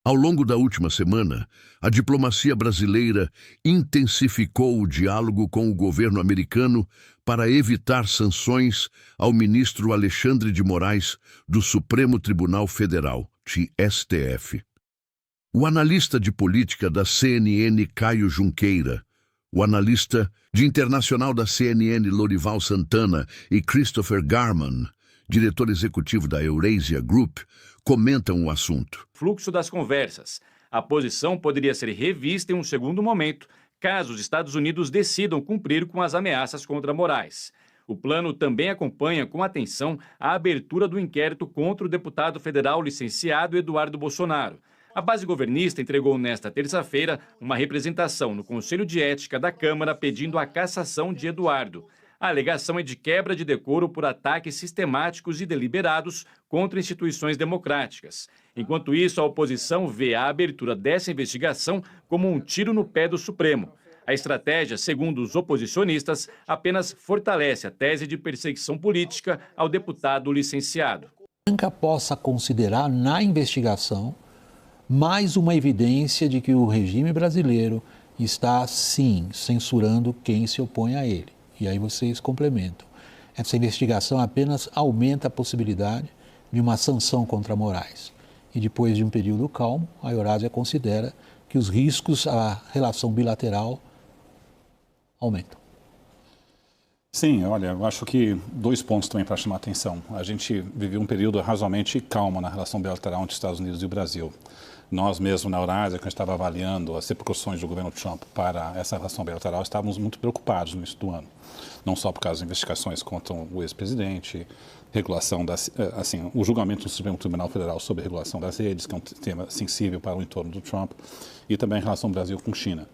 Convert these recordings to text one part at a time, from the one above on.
Ao longo da última semana, a diplomacia brasileira intensificou o diálogo com o governo americano para evitar sanções ao ministro Alexandre de Moraes do Supremo Tribunal Federal, STF. O analista de política da CNN, Caio Junqueira, o analista de internacional da CNN, Lorival Santana, e Christopher Garman, diretor executivo da Eurasia Group, comentam o assunto. Fluxo das conversas. A posição poderia ser revista em um segundo momento, caso os Estados Unidos decidam cumprir com as ameaças contra Moraes. O plano também acompanha com atenção a abertura do inquérito contra o deputado federal licenciado Eduardo Bolsonaro. A base governista entregou nesta terça-feira uma representação no Conselho de Ética da Câmara pedindo a cassação de Eduardo. A alegação é de quebra de decoro por ataques sistemáticos e deliberados contra instituições democráticas. Enquanto isso, a oposição vê a abertura dessa investigação como um tiro no pé do Supremo. A estratégia, segundo os oposicionistas, apenas fortalece a tese de perseguição política ao deputado licenciado. Nunca possa considerar na investigação mais uma evidência de que o regime brasileiro está, sim, censurando quem se opõe a ele. E aí vocês complementam. Essa investigação apenas aumenta a possibilidade de uma sanção contra Moraes. E depois de um período calmo, a Eurasia considera que os riscos à relação bilateral aumentam. Sim, olha, eu acho que 2 pontos também para chamar a atenção. A gente viveu um período razoavelmente calmo na relação bilateral entre os Estados Unidos e o Brasil. Nós mesmo na Eurasia, quando estava avaliando as repercussões do governo Trump para essa relação bilateral, estávamos muito preocupados no início do ano. Não só por causa das investigações contra o ex-presidente, regulação o julgamento do Supremo Tribunal Federal sobre a regulação das redes, que é um tema sensível para o entorno do Trump, e também a relação Brasil com China.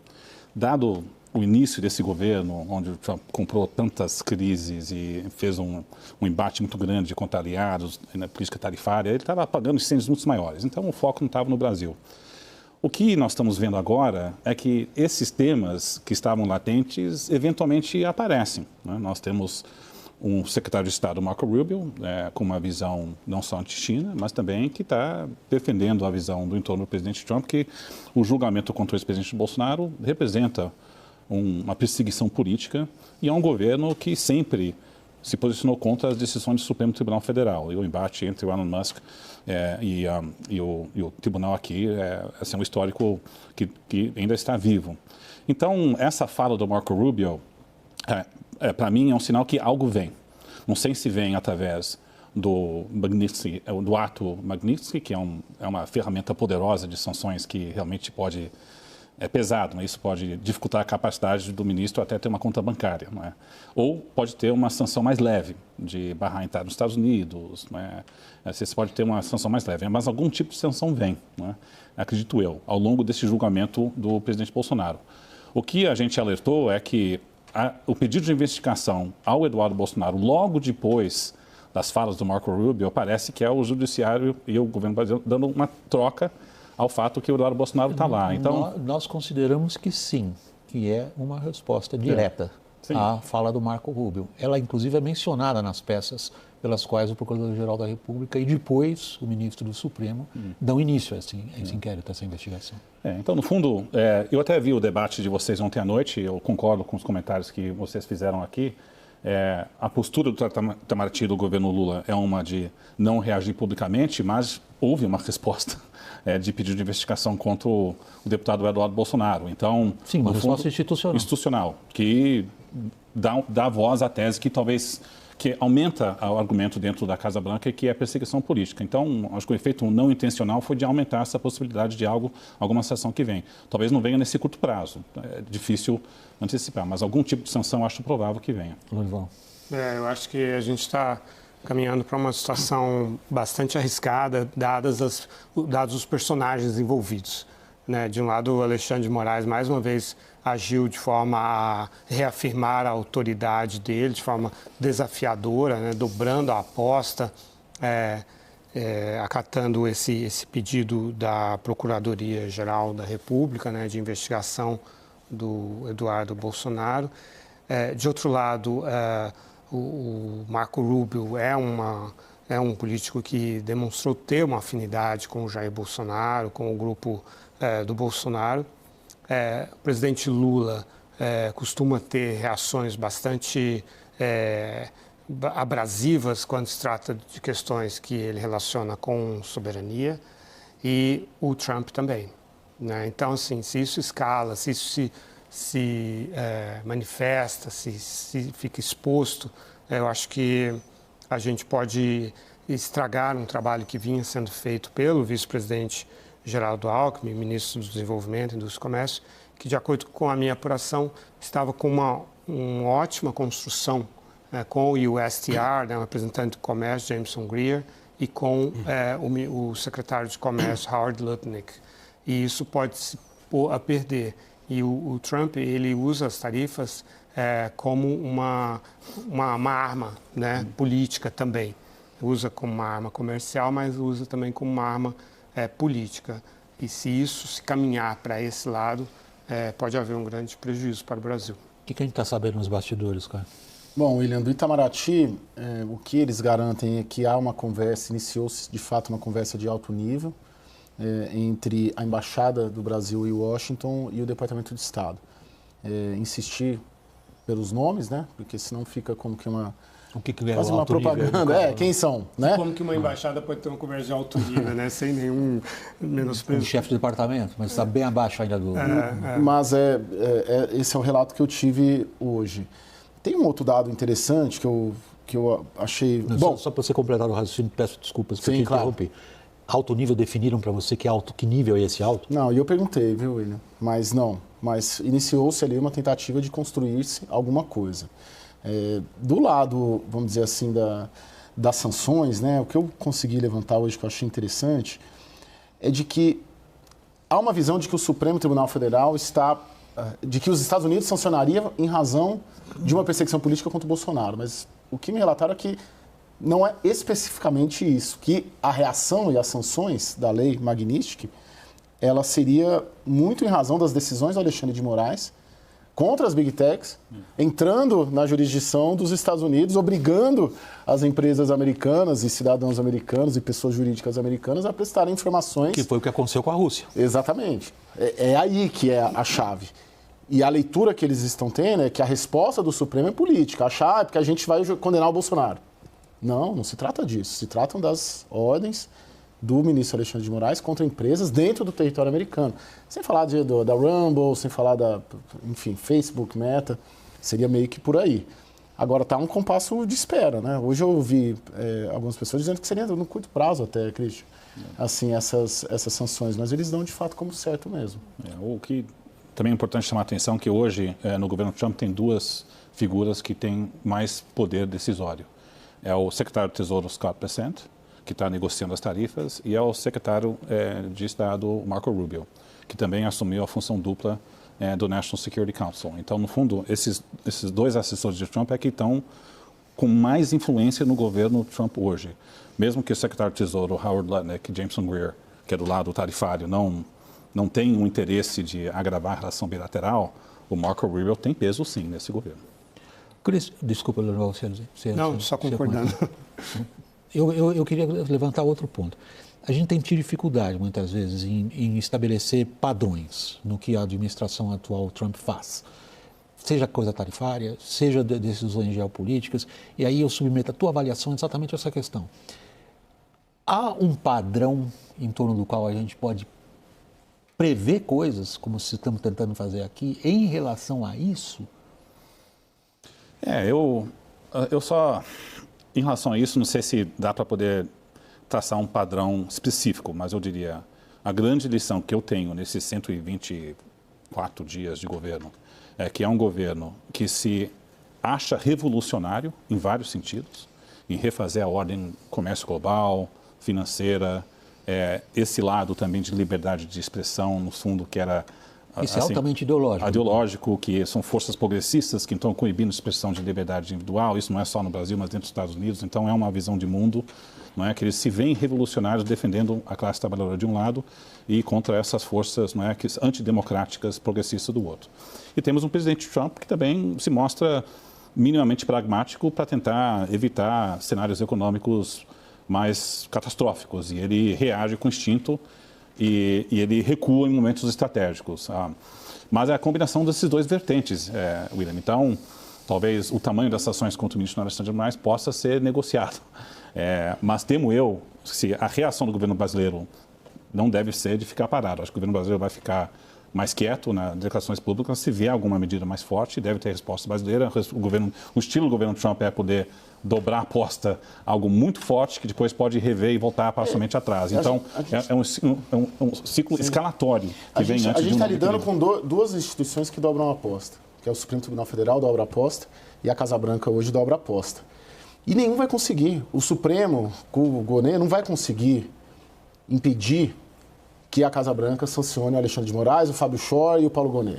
Dado o início desse governo, onde o Trump comprou tantas crises e fez um embate muito grande contra aliados na política tarifária, ele estava apagando incêndios muito maiores. Então, o foco não estava no Brasil. O que nós estamos vendo agora é que esses temas que estavam latentes eventualmente aparecem, né? Nós temos um secretário de Estado, Marco Rubio, com uma visão não só anti-China, mas também que está defendendo a visão do entorno do presidente Trump, que o julgamento contra o ex-presidente Bolsonaro representa uma perseguição política e é um governo que sempre se posicionou contra as decisões do Supremo Tribunal Federal. E o embate entre o Elon Musk e o tribunal aqui é um histórico que ainda está vivo. Então, essa fala do Marco Rubio, para mim, é um sinal que algo vem. Não sei se vem através do ato Magnitsky, que é uma ferramenta poderosa de sanções que realmente pode... É pesado, mas isso pode dificultar a capacidade do ministro até ter uma conta bancária, não é? Ou pode ter uma sanção mais leve, de barrar a entrada nos Estados Unidos, não é? Você pode ter uma sanção mais leve, mas algum tipo de sanção vem, não é? Acredito eu, ao longo desse julgamento do presidente Bolsonaro. O que a gente alertou é que o pedido de investigação ao Eduardo Bolsonaro, logo depois das falas do Marco Rubio, parece que é o judiciário e o governo brasileiro dando uma troca ao fato que o Eduardo Bolsonaro está lá. Então, nós consideramos que sim, que é uma resposta direta à fala do Marco Rubio. Ela, inclusive, é mencionada nas peças pelas quais o Procurador-Geral da República e depois o ministro do Supremo dão início a esse inquérito, a essa investigação. Então, no fundo, eu até vi o debate de vocês ontem à noite, eu concordo com os comentários que vocês fizeram aqui. A postura do Itamaraty do governo Lula é uma de não reagir publicamente, mas houve uma resposta de pedido de investigação contra o deputado Eduardo Bolsonaro. Então, sim, uma resposta institucional, que dá voz à tese que talvez que aumenta o argumento dentro da Casa Branca, que é perseguição política. Então, acho que o efeito não intencional foi de aumentar essa possibilidade de alguma sanção que vem. Talvez não venha nesse curto prazo, é difícil antecipar, mas algum tipo de sanção acho provável que venha. Eu acho que a gente está caminhando para uma situação bastante arriscada, dados os personagens envolvidos, né? De um lado, o Alexandre de Moraes, mais uma vez, agiu de forma a reafirmar a autoridade dele, de forma desafiadora, né? Dobrando a aposta, acatando esse pedido da Procuradoria-Geral da República, né? De investigação do Eduardo Bolsonaro. De outro lado, o Marco Rubio é é um político que demonstrou ter uma afinidade com o Jair Bolsonaro, com o grupo do Bolsonaro. O presidente Lula costuma ter reações bastante abrasivas quando se trata de questões que ele relaciona com soberania, e o Trump também, né? Então, assim, se isso escala, se isso se manifesta, se fica exposto, eu acho que a gente pode estragar um trabalho que vinha sendo feito pelo vice-presidente Geraldo Alckmin, ministro do Desenvolvimento e do Comércio, que, de acordo com a minha apuração, estava com uma ótima construção com o USTR, né, o representante do comércio, Jameson Greer, e com o secretário de Comércio, Howard Lutnick. E isso pode se pôr a perder. E o Trump, ele usa as tarifas como uma arma, né, política também. Usa como uma arma comercial, mas usa também como uma arma política. E se isso se caminhar para esse lado, pode haver um grande prejuízo para o Brasil. O que a gente está sabendo nos bastidores, cara? Bom, William, do Itamaraty, o que eles garantem é que há uma conversa, iniciou-se de fato uma conversa de alto nível entre a Embaixada do Brasil em Washington e o Departamento de Estado. Insistir pelos nomes, né? Porque senão fica como que quase uma propaganda. Quem são, né? Como que uma embaixada pode ter uma conversa de alto nível, né? Sem nenhum menosprezo. Um chefe de departamento, mas está bem abaixo ainda do... Mas esse é o relato que eu tive hoje. Tem um outro dado interessante que eu achei... Bom, só para você completar o raciocínio, peço desculpas por te interromper. Alto nível definiram para você que nível é esse alto? Não, e eu perguntei, viu, William? Mas não. Mas iniciou-se ali uma tentativa de construir-se alguma coisa. Do lado, vamos dizer assim, das sanções, né, o que eu consegui levantar hoje, que eu achei interessante, é de que há uma visão de que o Supremo Tribunal Federal de que os Estados Unidos sancionaria em razão de uma perseguição política contra o Bolsonaro. Mas o que me relataram é que não é especificamente isso, que a reação e as sanções da lei Magnitsky, ela seria muito em razão das decisões do Alexandre de Moraes contra as Big Techs, entrando na jurisdição dos Estados Unidos, obrigando as empresas americanas e cidadãos americanos e pessoas jurídicas americanas a prestarem informações... Que foi o que aconteceu com a Rússia. Exatamente. É aí que é a chave. E a leitura que eles estão tendo é que a resposta do Supremo é política. Achar porque a gente vai condenar o Bolsonaro. Não se trata disso. Se tratam das ordens do ministro Alexandre de Moraes contra empresas dentro do território americano. Sem falar da Rumble, sem falar enfim, Facebook, Meta, seria meio que por aí. Agora está um compasso de espera, né? Hoje eu ouvi algumas pessoas dizendo que seria no curto prazo até, Cristian, assim, essas sanções, mas eles dão de fato como certo mesmo. O que também é importante chamar a atenção que hoje no governo Trump tem duas figuras que têm mais poder decisório. É o secretário de Tesouro Scott Bessent, que está negociando as tarifas, e é o secretário de Estado Marco Rubio, que também assumiu a função dupla do National Security Council. Então, no fundo, esses dois assessores de Trump é que estão com mais influência no governo Trump hoje. Mesmo que o secretário de Tesouro Howard Lutnick e Jameson Greer, que é do lado tarifário, não tem um interesse de agravar a relação bilateral, o Marco Rubio tem peso sim nesse governo. Cris, desculpa, Leonel, não, só concordando. Eu queria levantar outro ponto. A gente tem tido dificuldade, muitas vezes, em estabelecer padrões no que a administração atual Trump faz. Seja coisa tarifária, seja decisões geopolíticas. E aí eu submeto a tua avaliação exatamente a essa questão. Há um padrão em torno do qual a gente pode prever coisas, como estamos tentando fazer aqui, em relação a isso? Eu só, em relação a isso, não sei se dá para poder traçar um padrão específico, mas eu diria, a grande lição que eu tenho nesses 124 dias de governo é que é um governo que se acha revolucionário em vários sentidos, em refazer a ordem comércio global, financeira, esse lado também de liberdade de expressão, no fundo, que era... Isso assim, é altamente ideológico. Ideológico, que são forças progressistas que estão coibindo a expressão de liberdade individual. Isso não é só no Brasil, mas dentro dos Estados Unidos. Então, é uma visão de mundo, não é, que eles se veem revolucionários defendendo a classe trabalhadora de um lado e contra essas forças, não é, antidemocráticas progressistas do outro. E temos um presidente Trump que também se mostra minimamente pragmático para tentar evitar cenários econômicos mais catastróficos e ele reage com instinto e ele recua em momentos estratégicos. Mas é a combinação desses dois vertentes, William. Então, talvez o tamanho das sanções contra o ministro Alexandre de Moraes possa ser negociado. Mas temo eu, se a reação do governo brasileiro não deve ser de ficar parado. Acho que o governo brasileiro vai ficar mais quieto nas declarações públicas. Se vier alguma medida mais forte, deve ter resposta brasileira. O estilo do governo Trump é poder dobrar a aposta, algo muito forte que depois pode rever e voltar parcialmente atrás. Então, é um ciclo escalatório que vem antes de um... A gente está lidando com duas instituições que dobram a aposta, que é o Supremo Tribunal Federal dobra a aposta e a Casa Branca hoje dobra a aposta. E nenhum vai conseguir. O Supremo, com o Gonê, não vai conseguir impedir que a Casa Branca sancione o Alexandre de Moraes, o Fábio Schor e o Paulo Gonê.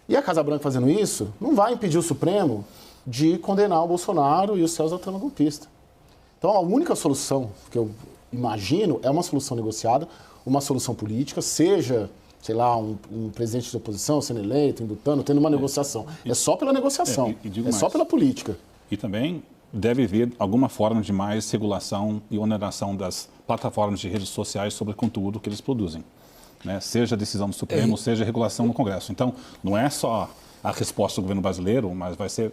E a Casa Branca fazendo isso não vai impedir o Supremo de condenar o Bolsonaro e os céus da trama golpista. Então, a única solução que eu imagino é uma solução negociada, uma solução política, seja, sei lá, um presidente de oposição sendo eleito, indutando, tendo uma negociação. É só pela negociação, só pela política. E também deve haver alguma forma de mais regulação e oneração das plataformas de redes sociais sobre o conteúdo que eles produzem. Né? Seja a decisão do Supremo, seja a regulação no Congresso. Então, não é só a resposta do governo brasileiro, mas vai ser...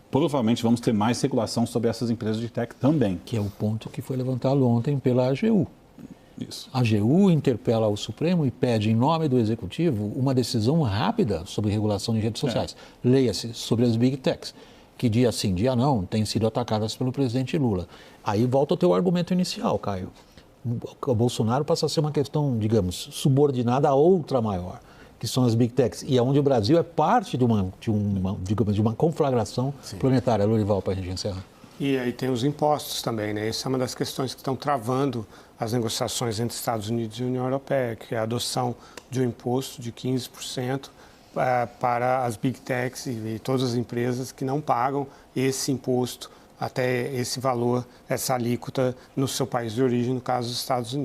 Provavelmente vamos ter mais regulação sobre essas empresas de tech também. Que é o ponto que foi levantado ontem pela AGU. Isso. A AGU interpela o Supremo e pede, em nome do Executivo, uma decisão rápida sobre regulação de redes sociais. Leia-se sobre as Big Techs, que dia sim, dia não, têm sido atacadas pelo presidente Lula. Aí volta ao teu argumento inicial, Caio. O Bolsonaro passa a ser uma questão, digamos, subordinada a outra maior, que são as Big Techs, e é onde o Brasil é parte de uma conflagração planetária. Lorival, para a gente encerrar. E aí tem os impostos também, né? Essa é uma das questões que estão travando as negociações entre Estados Unidos e União Europeia, que é a adoção de um imposto de 15% para as Big Techs e todas as empresas que não pagam esse imposto, até esse valor, essa alíquota no seu país de origem, no caso dos Estados Unidos.